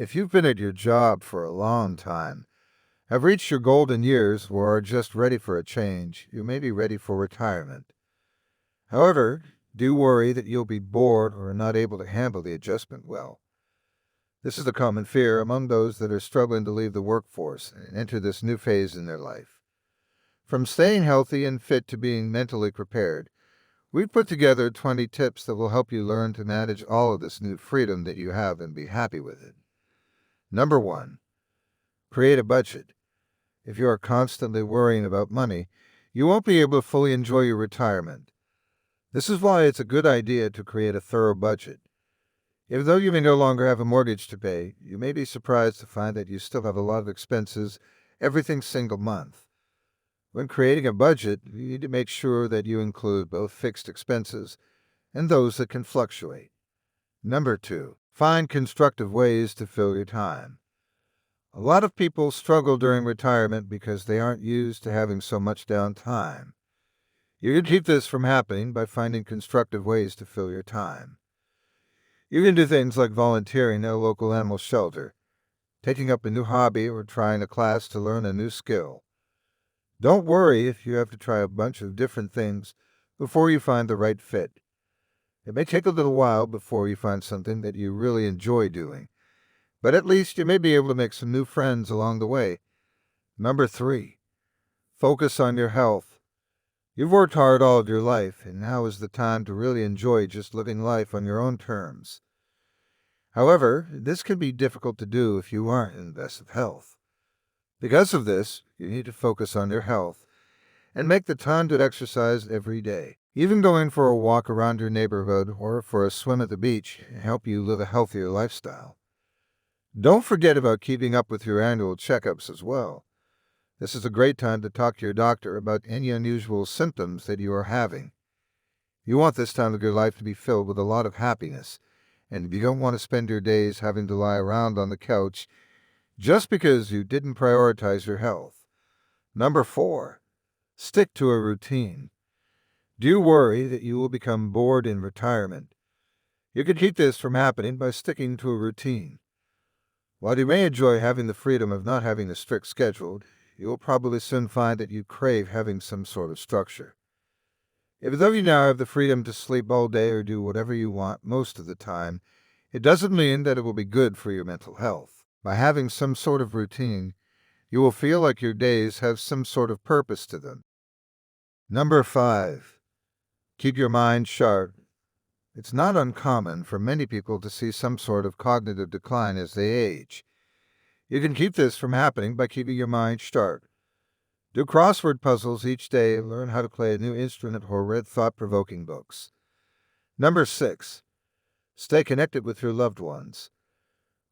If you've been at your job for a long time, have reached your golden years, or are just ready for a change, you may be ready for retirement. However, do worry that you'll be bored or not able to handle the adjustment well. This is a common fear among those that are struggling to leave the workforce and enter this new phase in their life. From staying healthy and fit to being mentally prepared, we've put together 20 tips that will help you learn to manage all of this new freedom that you have and be happy with it. Number 1. Create a budget. If you are constantly worrying about money, you won't be able to fully enjoy your retirement. This is why it's a good idea to create a thorough budget. Even though you may no longer have a mortgage to pay, you may be surprised to find that you still have a lot of expenses every single month. When creating a budget, you need to make sure that you include both fixed expenses and those that can fluctuate. Number 2. Find constructive ways to fill your time. A lot of people struggle during retirement because they aren't used to having so much downtime. You can keep this from happening by finding constructive ways to fill your time. You can do things like volunteering at a local animal shelter, taking up a new hobby, or trying a class to learn a new skill. Don't worry if you have to try a bunch of different things before you find the right fit. It may take a little while before you find something that you really enjoy doing, but at least you may be able to make some new friends along the way. Number 3. Focus on your health. You've worked hard all of your life, and now is the time to really enjoy just living life on your own terms. However, this can be difficult to do if you aren't in the best of health. Because of this, you need to focus on your health and make the time to exercise every day. Even going for a walk around your neighborhood or for a swim at the beach can help you live a healthier lifestyle. Don't forget about keeping up with your annual checkups as well. This is a great time to talk to your doctor about any unusual symptoms that you are having. You want this time of your life to be filled with a lot of happiness, and you don't want to spend your days having to lie around on the couch just because you didn't prioritize your health. Number 4. Stick to a routine. Do you worry that you will become bored in retirement? You can keep this from happening by sticking to a routine. While you may enjoy having the freedom of not having a strict schedule, you will probably soon find that you crave having some sort of structure. Even though you now have the freedom to sleep all day or do whatever you want most of the time, it doesn't mean that it will be good for your mental health. By having some sort of routine, you will feel like your days have some sort of purpose to them. Number 5. Keep your mind sharp. It's not uncommon for many people to see some sort of cognitive decline as they age. You can keep this from happening by keeping your mind sharp. Do crossword puzzles each day and learn how to play a new instrument or read thought-provoking books. Number 6. Stay connected with your loved ones.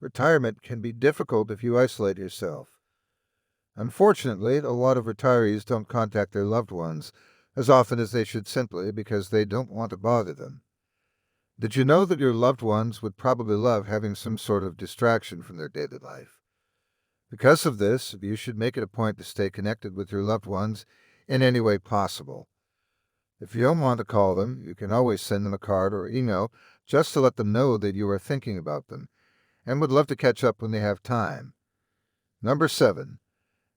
Retirement can be difficult if you isolate yourself. Unfortunately, a lot of retirees don't contact their loved ones as often as they should simply because they don't want to bother them. Did you know that your loved ones would probably love having some sort of distraction from their daily life? Because of this, you should make it a point to stay connected with your loved ones in any way possible. If you don't want to call them, you can always send them a card or email just to let them know that you are thinking about them and would love to catch up when they have time. Number 7.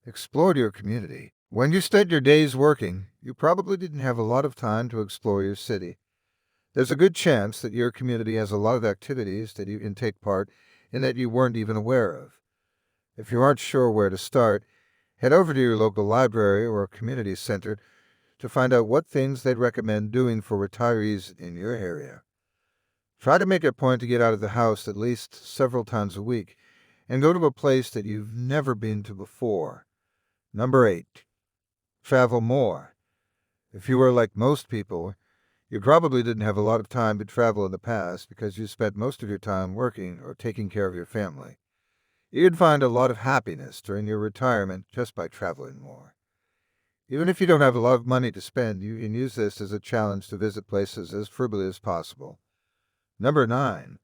Explore your community. When you spent your days working, you probably didn't have a lot of time to explore your city. There's a good chance that your community has a lot of activities that you can take part in that you weren't even aware of. If you aren't sure where to start, head over to your local library or community center to find out what things they'd recommend doing for retirees in your area. Try to make it a point to get out of the house at least several times a week and go to a place that you've never been to before. Number 8. Travel more. If you were like most people, you probably didn't have a lot of time to travel in the past because you spent most of your time working or taking care of your family. You'd find a lot of happiness during your retirement just by traveling more. Even if you don't have a lot of money to spend, you can use this as a challenge to visit places as frugally as possible. Number 9.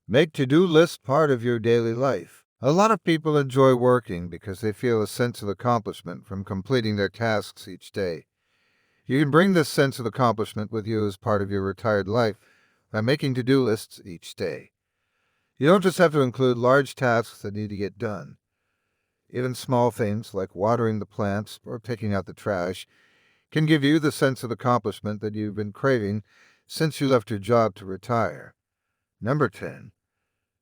Make to-do lists part of your daily life. A lot of people enjoy working because they feel a sense of accomplishment from completing their tasks each day. You can bring this sense of accomplishment with you as part of your retired life by making to-do lists each day. You don't just have to include large tasks that need to get done. Even small things like watering the plants or taking out the trash can give you the sense of accomplishment that you've been craving since you left your job to retire. Number 10.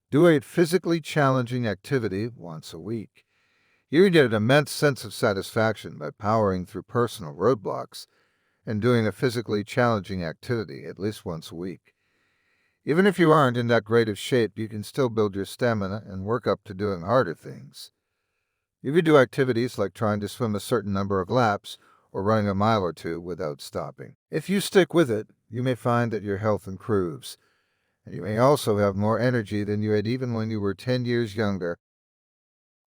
Do a physically challenging activity once a week. You get an immense sense of satisfaction by powering through personal roadblocks and doing a physically challenging activity at least once a week. Even if you aren't in that great of shape, you can still build your stamina and work up to doing harder things. You could do activities like trying to swim a certain number of laps or running a mile or two without stopping. If you stick with it, you may find that your health improves, and you may also have more energy than you had even when you were 10 years younger.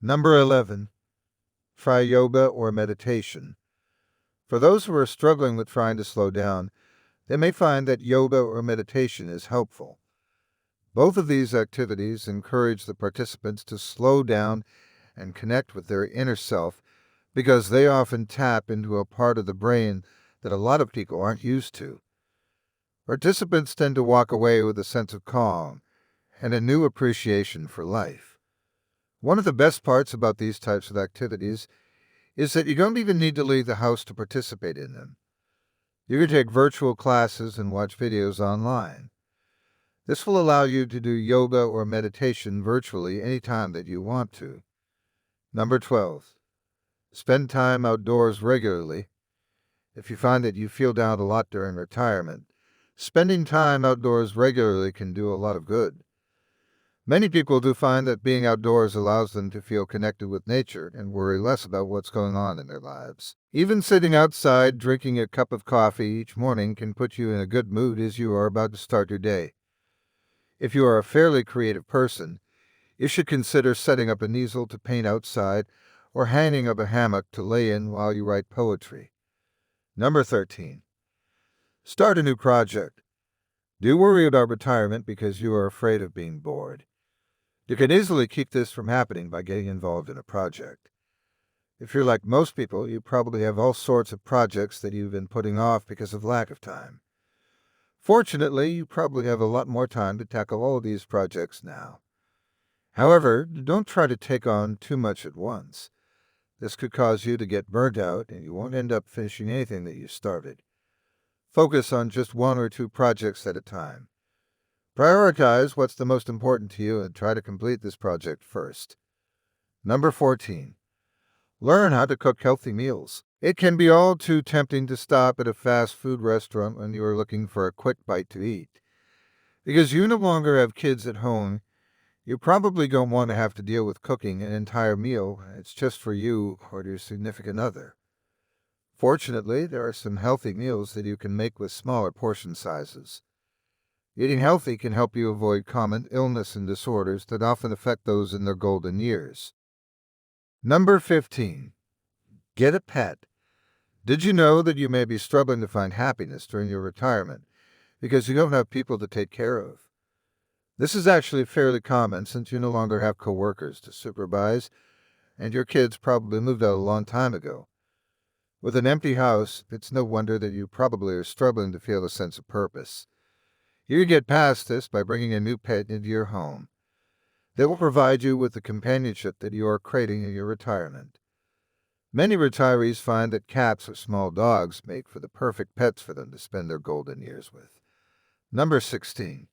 Number 11. Try yoga or meditation. For those who are struggling with trying to slow down, they may find that yoga or meditation is helpful. Both of these activities encourage the participants to slow down and connect with their inner self because they often tap into a part of the brain that a lot of people aren't used to. Participants tend to walk away with a sense of calm and a new appreciation for life. One of the best parts about these types of activities is that you don't even need to leave the house to participate in them. You can take virtual classes and watch videos online. This will allow you to do yoga or meditation virtually anytime that you want to. Number 12. Spend time outdoors regularly. If you find that you feel down a lot during retirement, spending time outdoors regularly can do a lot of good. Many people do find that being outdoors allows them to feel connected with nature and worry less about what's going on in their lives. Even sitting outside drinking a cup of coffee each morning can put you in a good mood as you are about to start your day. If you are a fairly creative person, you should consider setting up an easel to paint outside or hanging up a hammock to lay in while you write poetry. Number 13. Start a new project. Do you worry about retirement because you are afraid of being bored? You can easily keep this from happening by getting involved in a project. If you're like most people, you probably have all sorts of projects that you've been putting off because of lack of time. Fortunately, you probably have a lot more time to tackle all of these projects now. However, don't try to take on too much at once. This could cause you to get burnt out and you won't end up finishing anything that you started. Focus on just one or two projects at a time. Prioritize what's the most important to you and try to complete this project first. Number 14. Learn how to cook healthy meals. It can be all too tempting to stop at a fast food restaurant when you are looking for a quick bite to eat. Because you no longer have kids at home, you probably don't want to have to deal with cooking an entire meal. It's just for you or your significant other. Fortunately, there are some healthy meals that you can make with smaller portion sizes. Eating healthy can help you avoid common illness and disorders that often affect those in their golden years. Number 15. Get a pet. Did you know that you may be struggling to find happiness during your retirement because you don't have people to take care of? This is actually fairly common since you no longer have coworkers to supervise and your kids probably moved out a long time ago. With an empty house, it's no wonder that you probably are struggling to feel a sense of purpose. You can get past this by bringing a new pet into your home. They will provide you with the companionship that you are craving in your retirement. Many retirees find that cats or small dogs make for the perfect pets for them to spend their golden years with. Number 16.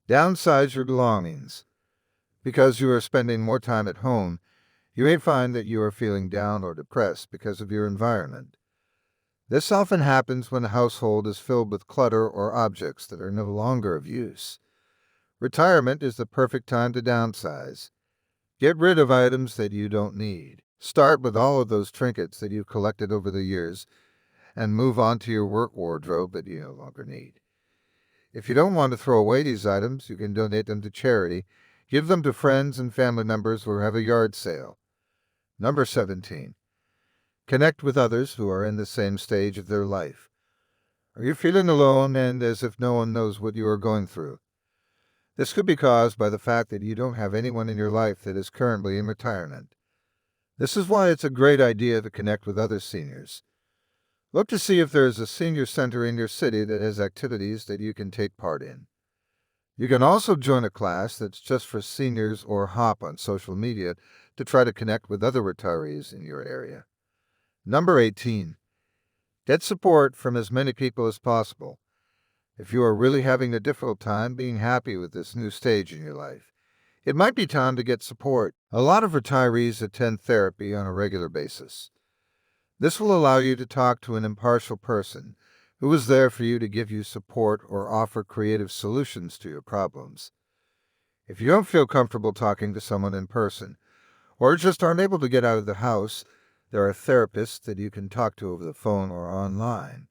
Downsize your belongings. Because you are spending more time at home, you may find that you are feeling down or depressed because of your environment. This often happens when a household is filled with clutter or objects that are no longer of use. Retirement is the perfect time to downsize. Get rid of items that you don't need. Start with all of those trinkets that you've collected over the years and move on to your work wardrobe that you no longer need. If you don't want to throw away these items, you can donate them to charity. Give them to friends and family members or have a yard sale. Number 17. Connect with others who are in the same stage of their life. Are you feeling alone and as if no one knows what you are going through? This could be caused by the fact that you don't have anyone in your life that is currently in retirement. This is why it's a great idea to connect with other seniors. Look to see if there is a senior center in your city that has activities that you can take part in. You can also join a class that's just for seniors or hop on social media to try to connect with other retirees in your area. Number 18. Get support from as many people as possible. If you are really having a difficult time being happy with this new stage in your life, it might be time to get support. A lot of retirees attend therapy on a regular basis. This will allow you to talk to an impartial person who is there for you to give you support or offer creative solutions to your problems. If you don't feel comfortable talking to someone in person, or just aren't able to get out of the house, there are therapists that you can talk to over the phone or online.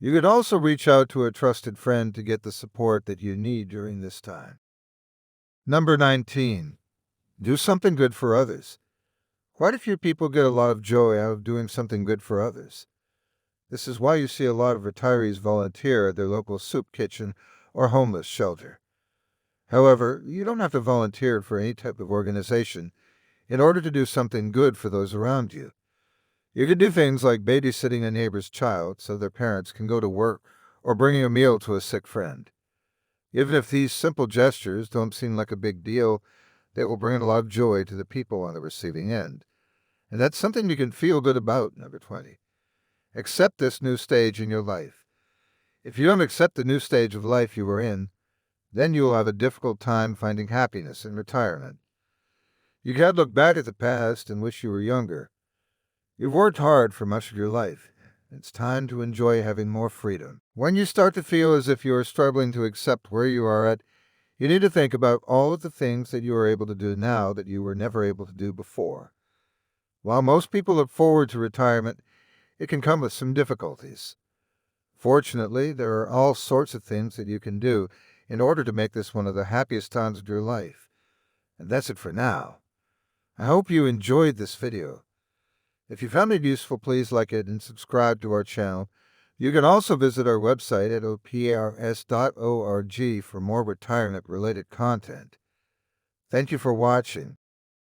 You could also reach out to a trusted friend to get the support that you need during this time. Number 19. Do something good for others. Quite a few people get a lot of joy out of doing something good for others. This is why you see a lot of retirees volunteer at their local soup kitchen or homeless shelter. However, you don't have to volunteer for any type of organization in order to do something good for those around you. You can do things like babysitting a neighbor's child so their parents can go to work or bringing a meal to a sick friend. Even if these simple gestures don't seem like a big deal, they will bring a lot of joy to the people on the receiving end. And that's something you can feel good about. Number 20. Accept this new stage in your life. If you don't accept the new stage of life you are in, then you will have a difficult time finding happiness in retirement. You can't look back at the past and wish you were younger. You've worked hard for much of your life. It's time to enjoy having more freedom. When you start to feel as if you are struggling to accept where you are at, you need to think about all of the things that you are able to do now that you were never able to do before. While most people look forward to retirement, it can come with some difficulties. Fortunately, there are all sorts of things that you can do in order to make this one of the happiest times of your life. And that's it for now. I hope you enjoyed this video. If you found it useful, please like it and subscribe to our channel. You can also visit our website at oprs.org for more retirement-related content. Thank you for watching.